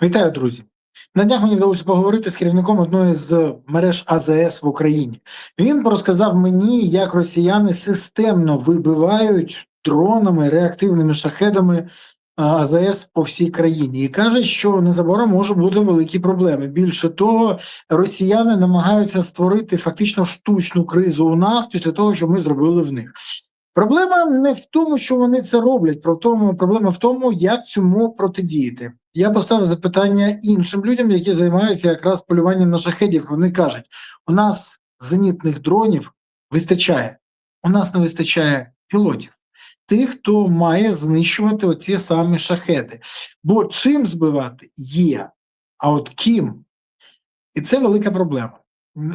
Вітаю, друзі! На днях мені вдалося поговорити з керівником одної з мереж АЗС в Україні. Він розказав мені, як росіяни системно вибивають дронами, реактивними шахедами АЗС по всій країні. І каже, що незабаром можуть бути великі проблеми. Більше того, росіяни намагаються створити фактично штучну кризу у нас після того, що ми зробили в них. Проблема не в тому, що вони це роблять, проблема в тому, як цьому протидіяти. Я поставив запитання іншим людям, які займаються якраз полюванням на шахедів. Вони кажуть, у нас зенітних дронів вистачає, у нас не вистачає пілотів, тих, хто має знищувати оці самі шахеди. Бо чим збивати є, а от ким? І це велика проблема.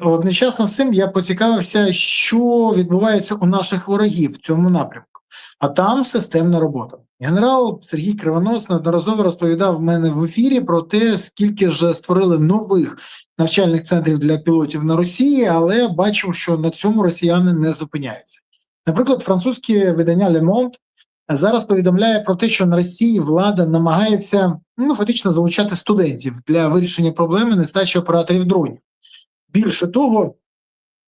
Одночасно з цим я поцікавився, що відбувається у наших ворогів в цьому напрямку. А там системна робота. Генерал Сергій Кривонос неодноразово розповідав в мене в ефірі про те, скільки ж створили нових навчальних центрів для пілотів на Росії, але бачив, що на цьому росіяни не зупиняються. Наприклад, французьке видання Le Monde зараз повідомляє про те, що на Росії влада намагається фактично залучати студентів для вирішення проблеми нестачі операторів дронів. Більше того,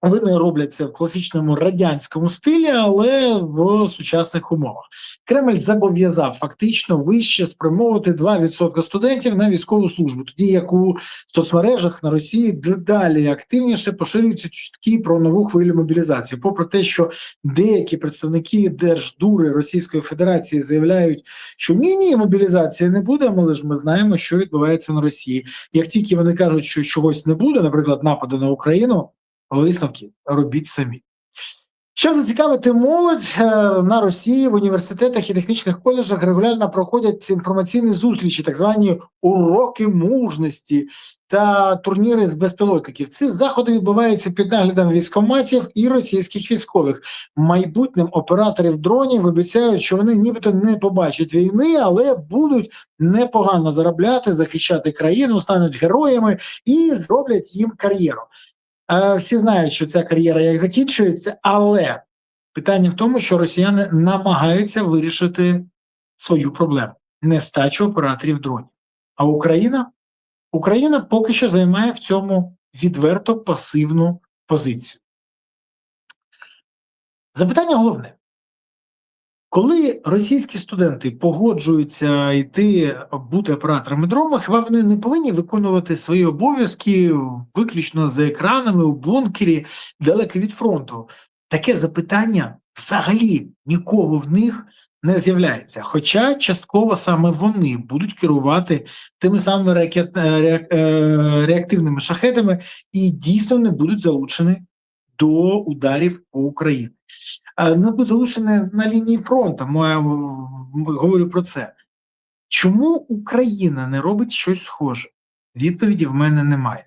вони роблять це в класичному радянському стилі, але в сучасних умовах. Кремль зобов'язав фактично вище спрямовувати 2% студентів на військову службу, тоді як у соцмережах на Росії дедалі активніше поширюються чутки про нову хвилю мобілізації. Попри те, що деякі представники Держдури Російської Федерації заявляють, що ні, мобілізації не буде, але ж ми знаємо, що відбувається на Росії. Як тільки вони кажуть, що чогось не буде, наприклад, нападу на Україну, висновки робіть самі. Щоб зацікавити молодь, на Росії в університетах і технічних коледжах регулярно проходять інформаційні зустрічі, так звані уроки мужності та турніри з безпілотників. Ці заходи відбуваються під наглядом військкоматів і російських військових. Майбутнім операторів дронів обіцяють, що вони нібито не побачать війни, але будуть непогано заробляти, захищати країну, стануть героями і зроблять їм кар'єру. Всі знають, що ця кар'єра як закінчується, але питання в тому, що росіяни намагаються вирішити свою проблему – нестачу операторів дронів. А Україна поки що займає в цьому відверто пасивну позицію. Запитання головне. Коли російські студенти погоджуються бути операторами дронів, хіба вони не повинні виконувати свої обов'язки виключно за екранами у бункері далеко від фронту? Таке запитання взагалі нікого в них не з'являється. Хоча частково саме вони будуть керувати тими самими реактивними шахедами і дійсно не будуть залучені до ударів по Україні. Не будуть залучені на лінії фронту, говорю про це. Чому Україна не робить щось схоже? Відповіді в мене немає.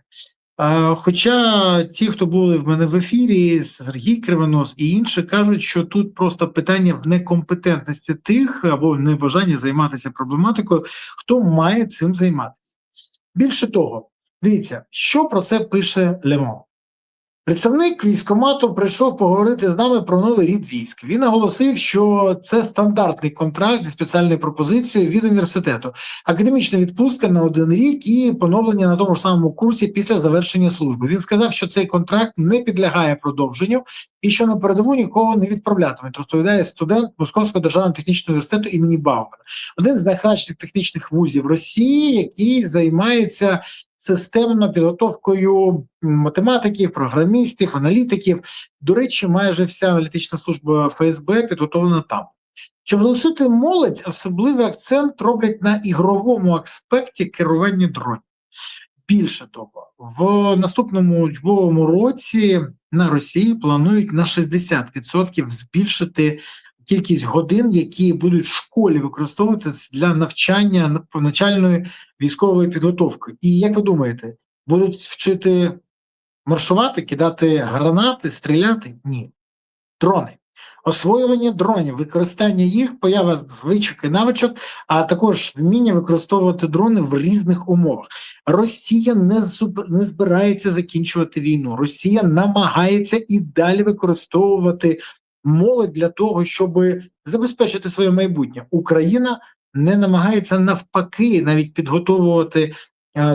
Хоча ті, хто були в мене в ефірі, Сергій Кривонос і інші, кажуть, що тут просто питання в некомпетентності тих або небажанні займатися проблематикою, хто має цим займатися. Більше того, дивіться, що про це пише Le Monde. Представник військкомату прийшов поговорити з нами про новий рід військ. Він наголосив, що це стандартний контракт зі спеціальною пропозицією від університету. Академічна відпустка на 1 рік і поновлення на тому ж самому курсі після завершення служби. Він сказав, що цей контракт не підлягає продовженню і що на передову нікого не відправлятимуть, розповідає студент Московського державного технічного університету імені Баумана. Один з найкращих технічних вузів Росії, який займається системно підготовкою математиків, програмістів, аналітиків. До речі, майже вся аналітична служба ФСБ підготовлена там. Щоб залишити молодь, особливий акцент роблять на ігровому аспекті керування дронів. Більше того, в наступному учбовому році на Росії планують на 60% збільшити кількість годин, які будуть в школі використовуватися для навчання начальної військової підготовки. І як ви думаєте, будуть вчити маршувати, кидати гранати, стріляти? Ні. Дрони. Освоювання дронів, використання їх, поява звичок і навичок, а також вміння використовувати дрони в різних умовах. Росія не збирається закінчувати війну. Росія намагається і далі використовувати молодь для того, щоб забезпечити своє майбутнє. Україна не намагається навпаки навіть підготовувати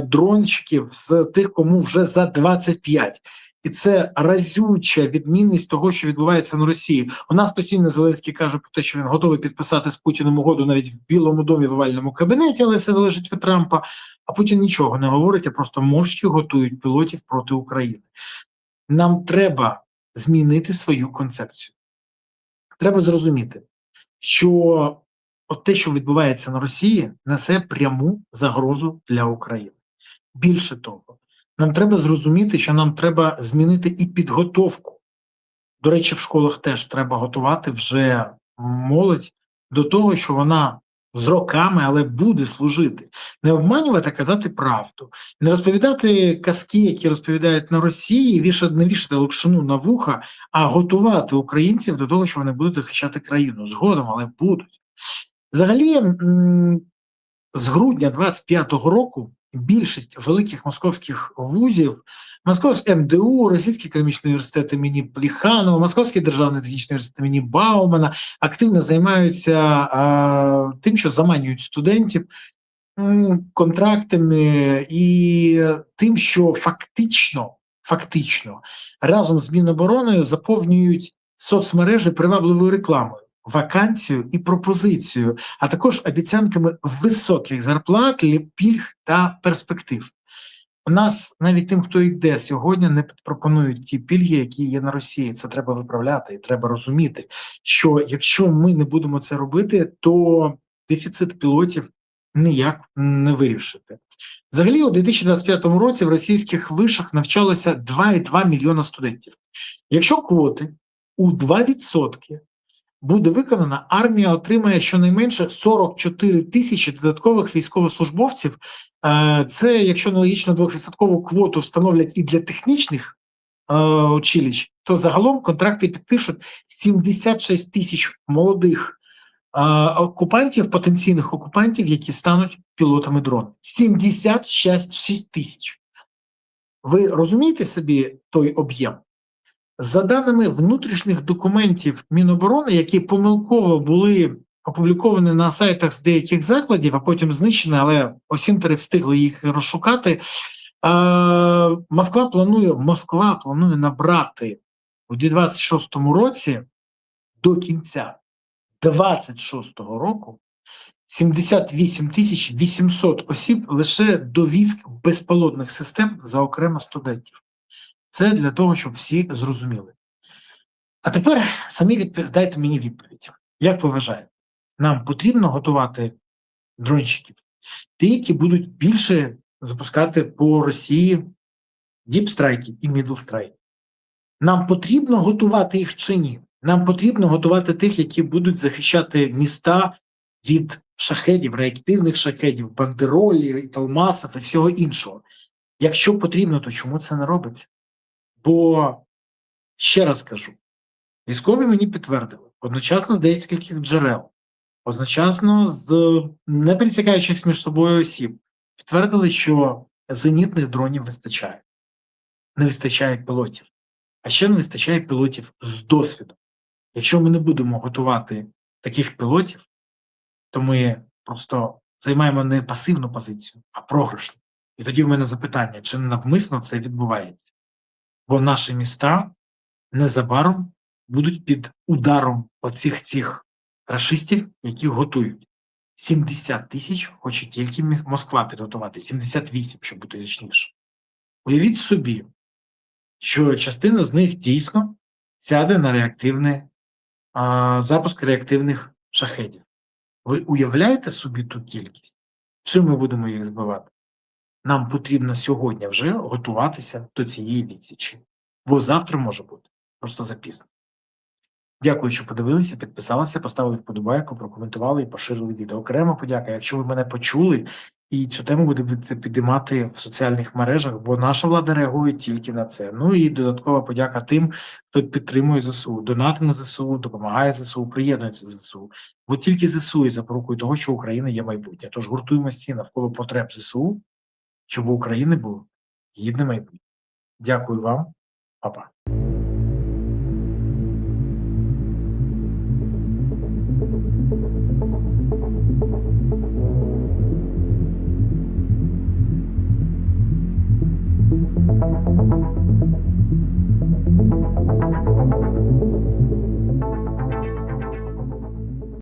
дрончиків з тих, кому вже за 25. І це разюча відмінність того, що відбувається на Росії. У нас постійно Зеленський каже про те, що він готовий підписати з Путіним угоду навіть в Білому домі в овальному кабінеті, але все залежить від Трампа. А Путін нічого не говорить, а просто мовчки готують пілотів проти України. Нам треба змінити свою концепцію. Треба зрозуміти, що от те, що відбувається на Росії, несе пряму загрозу для України. Більше того, нам треба зрозуміти, що нам треба змінити і підготовку. До речі, в школах теж треба готувати вже молодь до того, що вона з роками, але буде служити. Не обманювати, а казати правду. Не розповідати казки, які розповідають на Росії, не вішати локшину на вуха, а готувати українців до того, що вони будуть захищати країну. Згодом, але будуть. Взагалі, з грудня 25-го року більшість великих московських вузів, Московський МДУ, Російський економічний університет імені Плеханова, Московський державний технічний університет імені Баумана активно займаються тим, що заманюють студентів контрактами і тим, що фактично разом з Мінобороною заповнюють соцмережі привабливою рекламою, вакансію і пропозицію, а також обіцянками високих зарплат, пільг та перспектив. У нас навіть тим, хто йде сьогодні, не пропонують ті пільги, які є на Росії. Це треба виправляти і треба розуміти, що якщо ми не будемо це робити, то дефіцит пілотів ніяк не вирішити. Взагалі, у 2025 році в російських вишах навчалося 2,2 мільйона студентів. Якщо квоти у 2% буде виконана, армія отримає щонайменше 44 тисячі додаткових військовослужбовців. Це, якщо аналогічно 2% квоту встановлять і для технічних училищ, то загалом контракти підпишуть 76 тисяч молодих окупантів, потенційних окупантів, які стануть пілотами дронів. 76 тисяч. Ви розумієте собі той об'єм? За даними внутрішніх документів Міноборони, які помилково були опубліковані на сайтах деяких закладів, а потім знищені, але осінтери встигли їх розшукати, Москва планує набрати у 2026 році до кінця 2026 року 78 тисяч 800 осіб лише до військ безпілотних систем за окремо студентів. Це для того, щоб всі зрозуміли. А тепер самі дайте мені відповідь. Як ви вважаєте, нам потрібно готувати дрончиків, ті, які будуть більше запускати по Росії діпстрайки і мідлстрайки? Нам потрібно готувати їх чи ні? Нам потрібно готувати тих, які будуть захищати міста від шахедів, реактивних шахедів, бандеролів, і талмасів і всього іншого. Якщо потрібно, то чому це не робиться? Бо, ще раз кажу, військові мені підтвердили, одночасно з декількох джерел, одночасно з непересікаючих між собою осіб, підтвердили, що зенітних дронів вистачає. Не вистачає пілотів. А ще не вистачає пілотів з досвідом. Якщо ми не будемо готувати таких пілотів, то ми просто займаємо не пасивну позицію, а програшну. І тоді в мене запитання, чи не навмисно це відбувається? Бо наші міста незабаром будуть під ударом оцих рашистів, які готують. 70 тисяч хоче тільки Москва підготувати, 78, щоб бути точніше. Уявіть собі, що частина з них дійсно сяде на запуск реактивних шахедів. Ви уявляєте собі ту кількість? Чим ми будемо їх збивати? Нам потрібно сьогодні вже готуватися до цієї відсічі. Бо завтра може бути просто запізно. Дякую, що подивилися, підписалися, поставили вподобайку, прокоментували і поширили відео. Окремо подяка, якщо ви мене почули, і цю тему будете підіймати в соціальних мережах, бо наша влада реагує тільки на це. Ну і додаткова подяка тим, хто підтримує ЗСУ, донатить на ЗСУ, допомагає ЗСУ, приєднується до ЗСУ. Бо тільки ЗСУ є запорукою того, що Україна є майбутнє. Тож гуртуємося навколо потреб ЗСУ, щоб у України було гідне майбутнє. Дякую вам. Па-па.